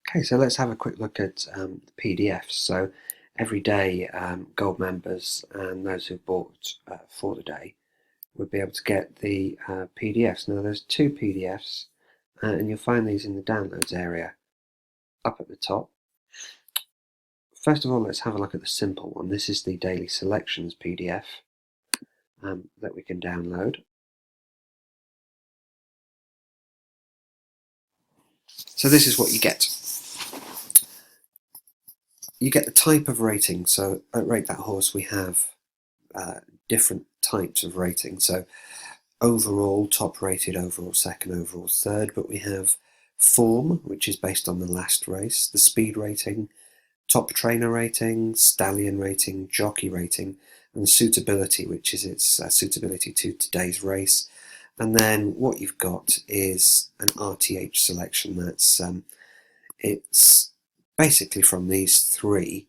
Okay, so let's have a quick look at the PDFs. So every day, gold members and those who bought for the day would be able to get the PDFs. Now there's two PDFs, and you'll find these in the downloads area up at the top. First of all, let's have a look at the simple one. This is the daily selections PDF that we can download. So this is what you get. You get the type of rating. So at Rate That Horse we have different types of rating. So overall, top rated, overall second, overall third, but we have form, which is based on the last race, the speed rating, top trainer rating, stallion rating, jockey rating, and suitability, which is its suitability to today's race. And then what you've got is an RTH selection. That's it's basically from these three.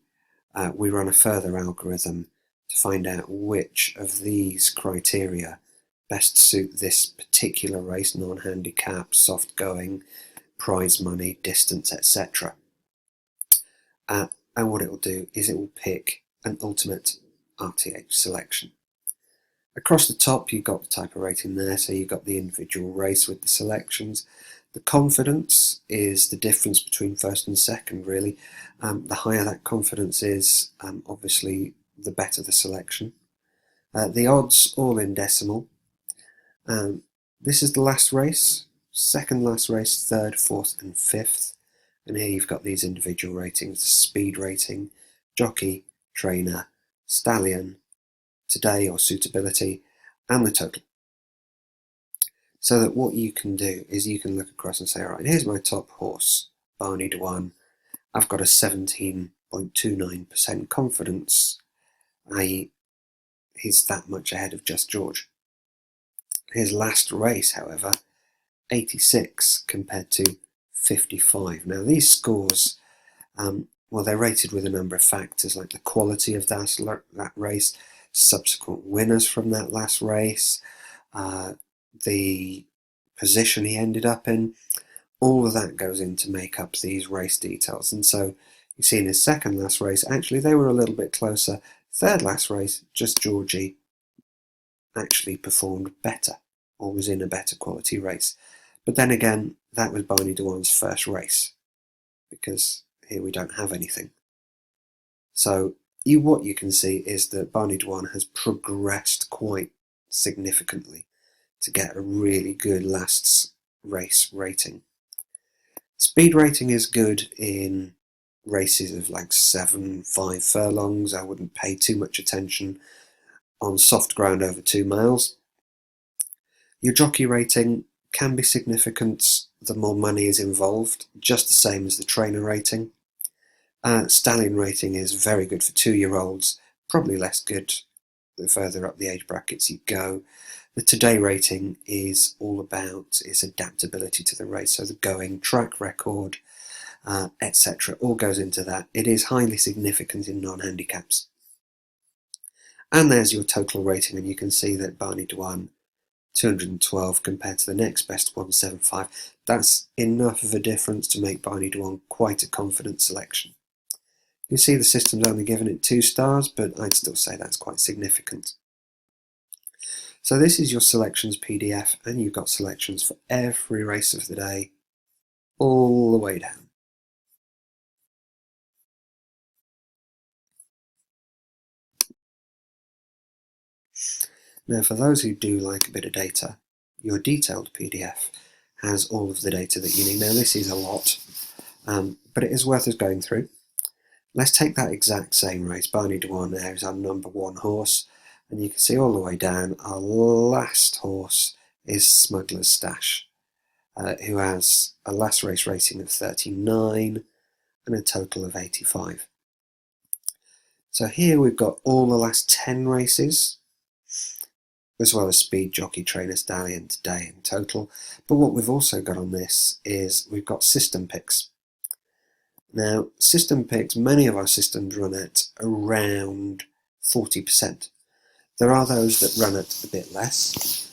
We run a further algorithm to find out which of these criteria best suit this particular race: non-handicap, soft going, prize money, distance, etc. And what it will do is it will pick an ultimate RTH selection. Across the top you've got the type of rating there, so you've got the individual race with the selections. The confidence is the difference between first and second, really. The higher that confidence is, obviously the better the selection. The odds all in decimal. This is the last race, second last race, third, fourth and fifth. And here you've got these individual ratings: the speed rating, jockey, trainer, stallion, today or suitability, and the total. So that what you can do is you can look across and say, all right, here's my top horse, Barney Dewan. I've got a 17.29% confidence, i.e. he's that much ahead of Just George. His last race, however, 86 compared to 55. Now these scores, well, they're rated with a number of factors, like the quality of that race, subsequent winners from that last race, the position he ended up in. All of that goes in to make up these race details. And so you see in his second last race, actually they were a little bit closer. Third last race, Just Georgie actually performed better, or was in a better quality race. But then again, that was Barney Dewan's first race, because here we don't have anything. So what you can see is that Barney Dewan has progressed quite significantly to get a really good last race rating. Speed rating is good in races of like 7-5 furlongs. I wouldn't pay too much attention on soft ground over 2 miles. Your jockey rating can be significant the more money is involved, just the same as the trainer rating. Stallion rating is very good for 2-year-olds, probably less good the further up the age brackets you go. The today rating is all about its adaptability to the race, so the going, track record, etc. all goes into that. It is highly significant in non-handicaps. And there's your total rating, and you can see that Barney Dewan 212 compared to the next best 175. That's enough of a difference to make Barney Dewan quite a confident selection. You see the system's only given it 2 stars, but I'd still say that's quite significant. So this is your selections PDF, and you've got selections for every race of the day, all the way down. Now for those who do like a bit of data, your detailed PDF has all of the data that you need. Now this is a lot, but it is worth us going through. Let's take that exact same race. Barney Dewan there is our number 1 horse, and you can see all the way down our last horse is Smuggler's Stash, who has a last race rating of 39 and a total of 85. So here we've got all the last 10 races, as well as speed, jockey, trainer, stallion, today in total. But what we've also got on this is we've got system picks. Now, system picks, many of our systems run at around 40%. There are those that run at a bit less,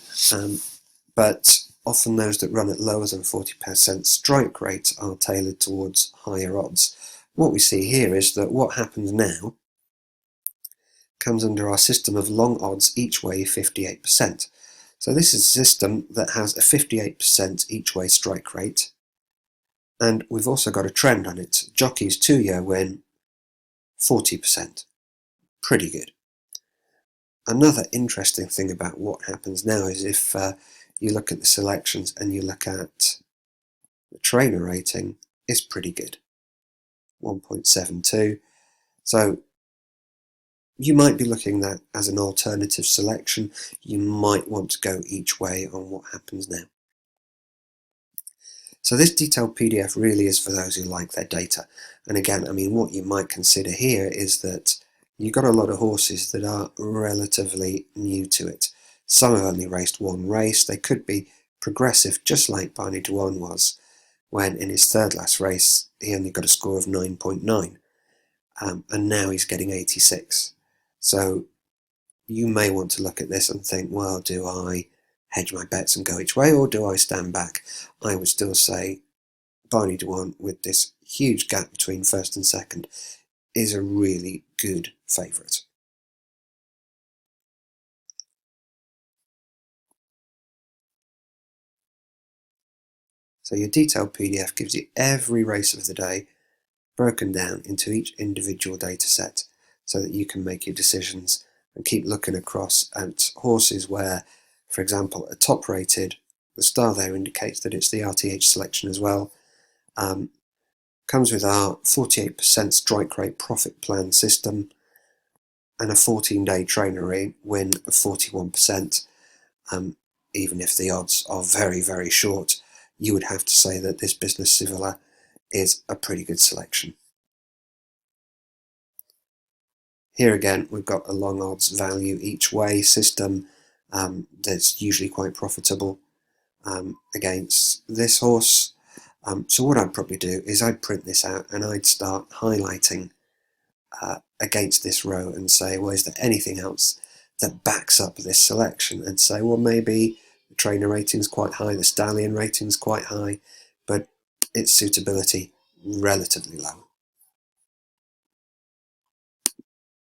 but often those that run at lower than 40% strike rate are tailored towards higher odds. What we see here is that what happens now comes under our system of long odds each way 58%. So this is a system that has a 58% each way strike rate, and we've also got a trend on it. Jockey's 2-year win, 40%. Pretty good. Another interesting thing about what happens now is if you look at the selections and you look at the trainer rating, it's pretty good, 1.72. So you might be looking at that as an alternative selection. You might want to go each way on what happens now. So this detailed PDF really is for those who like their data. And again, I mean, what you might consider here is that you've got a lot of horses that are relatively new to it. Some have only raced one race. They could be progressive, just like Barney Dwan was, when in his third last race he only got a score of 9.9, and now he's getting 86. So you may want to look at this and think, well, do I hedge my bets and go each way, or do I stand back? I would still say Barney Dwan, with this huge gap between first and second, is a really good favourite. So your detailed PDF gives you every race of the day broken down into each individual data set so that you can make your decisions and keep looking across at horses where, for example, a top rated, the star there indicates that it's the RTH selection as well, comes with our 48% strike rate profit plan system and a 14-day trainer win of 41%. Even if the odds are very, very short, you would have to say that this Business Sevilla is a pretty good selection. Here again, we've got a long odds value each way system that's usually quite profitable against this horse. So what I'd probably do is I'd print this out and I'd start highlighting against this row and say, well, is there anything else that backs up this selection? And say, well, maybe the trainer rating's quite high, the stallion rating's quite high, but its suitability relatively low.